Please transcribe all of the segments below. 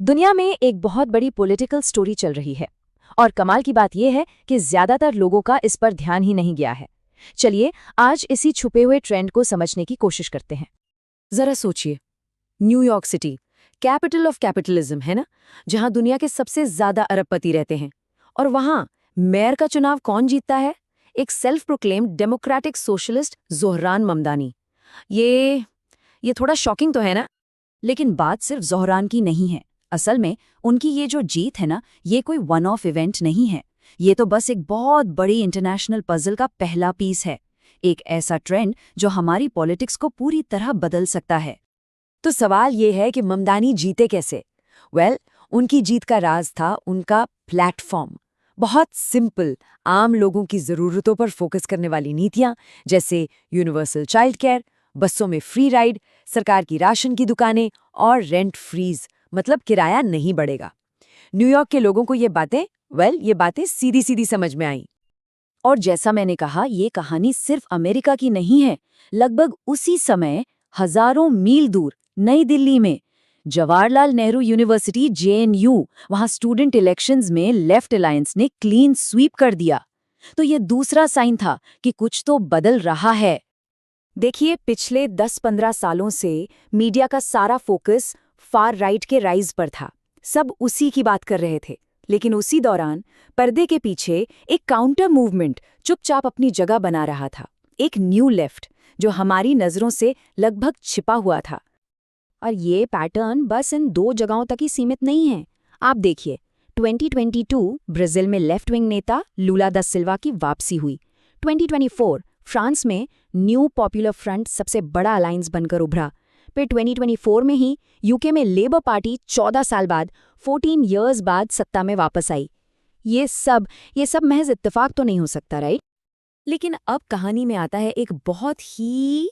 दुनिया में एक बहुत बड़ी पॉलिटिकल स्टोरी चल रही है और कमाल की बात यह है कि ज्यादातर लोगों का इस पर ध्यान ही नहीं गया है। चलिए आज इसी छुपे हुए ट्रेंड को समझने की कोशिश करते हैं। जरा सोचिए, New York city capital of capitalism है ना, जहां दुनिया के सबसे ज्यादा अरबपति रहते हैं। और वहां मेयर का चुनाव कौन जीतता है? एक self proclaimed democratic socialist Zohran Mamdani. ये थोड़ा शॉकिंग तो है ना। लेकिन बात सिर्फ ज़ोहरान की नहीं है। असल में उनकी ये जो जीत है ना, ये कोई वन ऑफ इवेंट नहीं है। ये तो बस एक बहुत बड़ी इंटरनेशनल पजल का पहला पीस है। एक ऐसा ट्रेंड जो हमारी पॉलिटिक्स को पूरी तरह बदल सकता है। तो सवाल ये है कि ममदानी जीते कैसे? उनकी जीत का राज था उनका प्लेटफॉर्म। बहुत सिंपल, आम लोगों की ज़रूरतों पर फोकस करने वाली नीतियां, जैसे यूनिवर्सल चाइल्ड केयर, बसों में फ्री राइड, सरकार की राशन की दुकानें और रेंट फ्रीज, मतलब किराया नहीं बढ़ेगा। न्यूयॉर्क के लोगों को ये बातें सीधी सीधी समझ में आई। और जैसा मैंने कहा, ये कहानी सिर्फ अमेरिका की नहीं है। लगभग उसी समय हजारों मील दूर नई दिल्ली में जवाहरलाल नेहरू यूनिवर्सिटी जेएनयू, वहां स्टूडेंट इलेक्शंस में लेफ्ट अलायंस ने क्लीन स्वीप कर दिया। तो ये दूसरा साइन था कि कुछ तो बदल रहा है। देखिए, पिछले 10-15 सालों से मीडिया का सारा फोकस फार राइट के राइज पर था। सब उसी की बात कर रहे थे। लेकिन उसी दौरान पर्दे के पीछे एक काउंटर मूवमेंट चुपचाप अपनी जगह बना रहा था। एक न्यू लेफ्ट जो हमारी नजरों से लगभग छिपा हुआ था। और ये पैटर्न बस इन दो जगहों तक ही सीमित नहीं है। आप देखिए, 2022 ब्राजील में लेफ्ट विंग नेता लूला दा सिल्वा की वापसी हुई। 2024 फ्रांस में न्यू पॉपुलर फ्रंट सबसे बड़ा अलायंस बनकर उभरा। फिर 2024 में ही यूके में लेबर पार्टी 14 साल बाद 14 इयर्स बाद सत्ता में वापस आई। ये सब महज इत्तेफाक तो नहीं हो सकता, राइट? लेकिन अब कहानी में आता है एक बहुत ही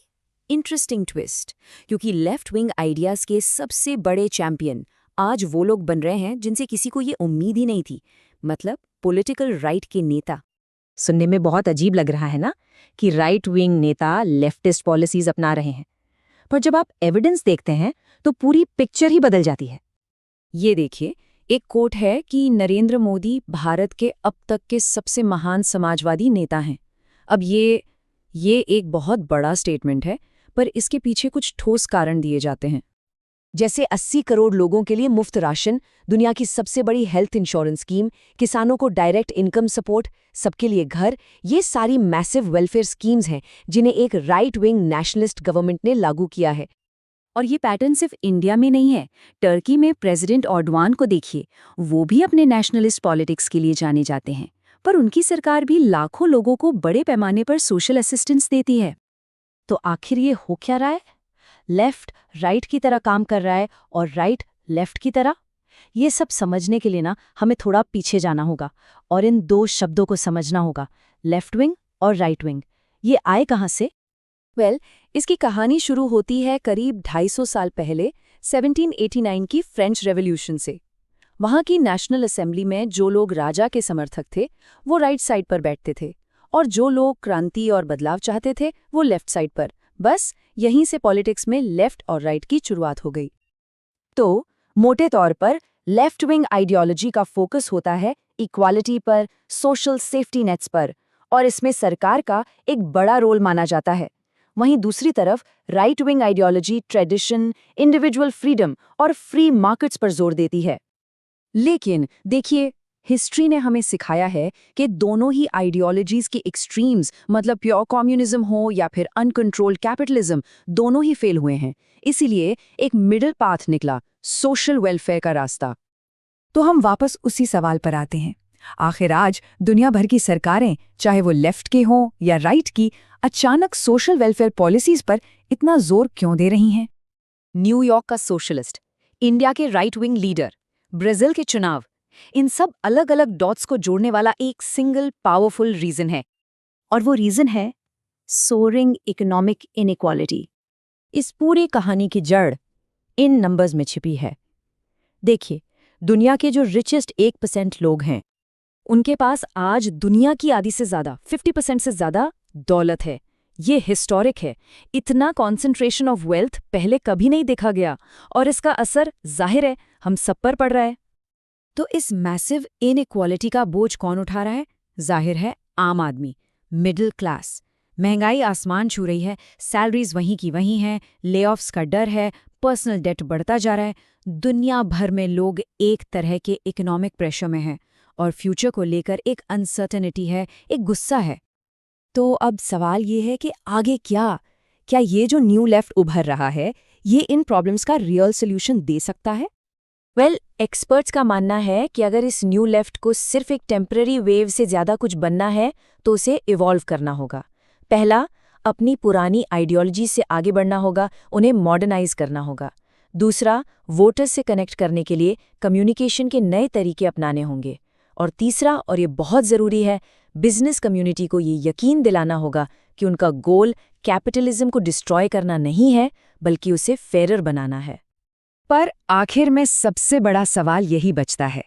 इंटरेस्टिंग ट्विस्ट, क्योंकि लेफ्ट विंग आइडियाज के सबसे बड़े चैंपियन आज वो लोग बन रहे हैं जिनसे किसी को ये उम्मीद ही नहीं थी। मतलब पॉलिटिकल राइट के नेता। सुनने में बहुत अजीब लग रहा है ना, कि राइट विंग नेता लेफ्टिस्ट पॉलिसीज अपना रहे हैं। पर जब आप एविडेंस देखते हैं तो पूरी पिक्चर ही बदल जाती है। ये देखिए, एक कोट है कि नरेंद्र मोदी भारत के अब तक के सबसे महान समाजवादी नेता हैं। अब ये एक बहुत बड़ा स्टेटमेंट है, पर इसके पीछे कुछ ठोस कारण दिए जाते हैं। जैसे 80 करोड़ लोगों के लिए मुफ्त राशन, दुनिया की सबसे बड़ी हेल्थ इंश्योरेंस स्कीम, किसानों को डायरेक्ट इनकम सपोर्ट, सबके लिए घर। ये सारी मैसिव वेलफेयर स्कीम्स हैं जिन्हें एक राइट विंग नेशनलिस्ट गवर्नमेंट ने लागू किया है। और ये पैटर्न सिर्फ इंडिया में नहीं है। टर्की में प्रेसिडेंट एर्डोगान को देखिए, वो भी अपने नेशनलिस्ट पॉलिटिक्स के लिए जाने जाते हैं, पर उनकी सरकार भी लाखों लोगों को बड़े पैमाने पर सोशल असिस्टेंस देती है। तो आखिर ये हो क्या रहा है? लेफ्ट राइट की तरह काम कर रहा है और राइट लेफ्ट की तरह? ये सब समझने के लिए ना हमें थोड़ा पीछे जाना होगा और इन दो शब्दों को समझना होगा, लेफ्ट विंग और राइट विंग। ये आए कहाँ से? इसकी कहानी शुरू होती है करीब 250 साल पहले 1789 की फ्रेंच रेवोल्यूशन से। वहां की नेशनल असेंबली में जो लोग राजा के समर्थक थे वो राइट साइड पर बैठते थे, और जो लोग क्रांति और बदलाव चाहते थे वो लेफ्ट साइड पर। बस यहीं से पॉलिटिक्स में लेफ्ट और राइट की शुरुआत हो गई। तो मोटे तौर पर लेफ्ट विंग आइडियोलॉजी का फोकस होता है इक्वालिटी पर, सोशल सेफ्टी नेट्स पर, और इसमें सरकार का एक बड़ा रोल माना जाता है। वहीं दूसरी तरफ right wing ideology tradition, individual freedom और फ्री मार्केट्स पर जोर देती है। लेकिन देखिए, हिस्ट्री ने हमें सिखाया है कि दोनों ही आइडियोलॉजीज के एक्सट्रीम्स, मतलब प्योर कम्युनिज्म हो या फिर अनकंट्रोल्ड कैपिटलिज्म, दोनों ही फेल हुए हैं। इसीलिए एक मिडिल पाथ निकला, सोशल वेलफेयर का रास्ता। तो हम वापस उसी सवाल पर आते हैं। आखिर आज दुनिया भर की सरकारें, चाहे वो लेफ्ट की हों या राइट की, अचानक सोशल वेलफेयर पॉलिसीज पर इतना जोर क्यों दे रही हैं? न्यूयॉर्क का सोशलिस्ट, इंडिया के राइट विंग लीडर, ब्राजील के चुनाव, इन सब अलग अलग डॉट्स को जोड़ने वाला एक सिंगल पावरफुल रीजन है। और वो रीजन है सोरिंग इकोनॉमिक इनइक्वालिटी। इस पूरी कहानी की जड़ इन नंबर्स में छिपी है। देखिए, दुनिया के जो रिचेस्ट 1% लोग हैं, उनके पास आज दुनिया की आधी से ज्यादा 50% से ज्यादा दौलत है। ये हिस्टोरिक है। इतना कॉन्सेंट्रेशन ऑफ वेल्थ पहले कभी नहीं देखा गया, और इसका असर जाहिर है हम सब पर पड़ रहा है। तो इस मैसिव इनइक्वालिटी का बोझ कौन उठा रहा है? जाहिर है आम आदमी, मिडिल क्लास। महंगाई आसमान छू रही है, सैलरीज वहीं की वहीं हैं, लेऑफ्स का डर है, पर्सनल डेट बढ़ता जा रहा है। दुनिया भर में लोग एक तरह के इकोनॉमिक प्रेशर में हैं और फ्यूचर को लेकर एक अनसर्टेनिटी है, एक गुस्सा है। तो अब सवाल ये है कि आगे क्या? क्या ये जो न्यू लेफ्ट उभर रहा है, ये इन प्रॉब्लम्स का रियल सोल्यूशन दे सकता है? एक्सपर्ट्स का मानना है कि अगर इस न्यू लेफ्ट को सिर्फ एक टेम्पररी वेव से ज़्यादा कुछ बनना है तो उसे इवॉल्व करना होगा। पहला, अपनी पुरानी आइडियोलॉजी से आगे बढ़ना होगा, उन्हें मॉडर्नाइज करना होगा। दूसरा, वोटर्स से कनेक्ट करने के लिए कम्युनिकेशन के नए तरीके अपनाने होंगे। और तीसरा, और ये बहुत ज़रूरी है, बिजनेस कम्युनिटी को ये यकीन दिलाना होगा कि उनका गोल कैपिटलिज्म को डिस्ट्रॉय करना नहीं है, बल्कि उसे फेयर बनाना है। पर आखिर में सबसे बड़ा सवाल यही बचता है,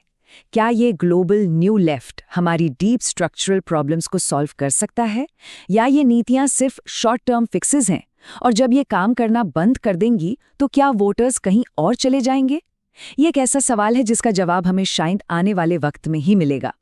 क्या ये ग्लोबल न्यू लेफ्ट हमारी डीप स्ट्रक्चरल प्रॉब्लम्स को सॉल्व कर सकता है, या ये नीतियां सिर्फ शॉर्ट टर्म फिक्सेस हैं और जब ये काम करना बंद कर देंगी तो क्या वोटर्स कहीं और चले जाएंगे? ये एक ऐसा सवाल है जिसका जवाब हमें शायद आने वाले वक्त में ही मिलेगा।